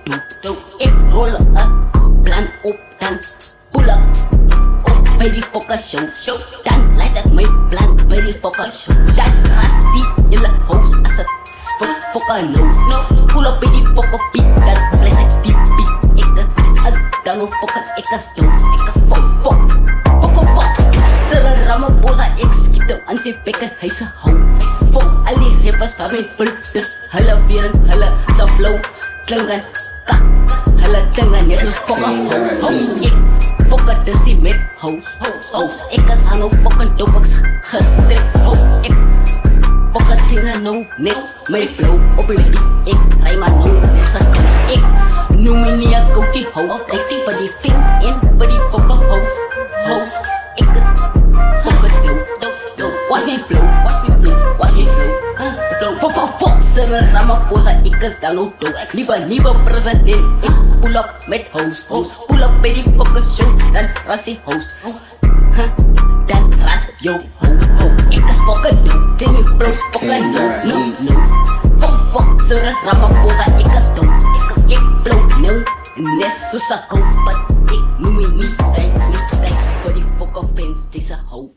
nou doe. Ik rol een plan op, dan pull up op bij die fucking show. Dan leidt ik mijn plan bij die fucking show. Dan rast die hele house als het spuk fucking no. Pull up bij die fucking beat, dan blijf ik die beat. Ik als dan nog fucking ik als dood. Ik als fuck. Sir Ramaphosa, ik schiet hem aan zijn bekken, hij ze hou. Fuck al die rappers van mijn pult, dus hulle weer hulle sa flow klinken. Hulle klinken net soos fucking house. Ik fucking dussie met house. Ik as aan op fucking dope, ik gestrikt. Ik fucking zingen nou met mijn flow op die beat. Ik rij maar nou met sa kou. Ik noem me niet een koutie house. Ik zie voor die things in, voor die fucking house. Ik is fucking dope. Watch me flow. Fuck, Sir Ramaphosa, ik is dan ook dope. Nieuwe president, ik pull up met house. Pull up bij die fucking show, dan ras die house. Dan ras yo ho. Ik is fucking dope, Jimmy flows fucking no. Fuck, Sir Ramaphosa, ik is dope. Ik flow no, net zoals ik hoop, but ik noem me niet tijd voor die fucking fans, deze ho.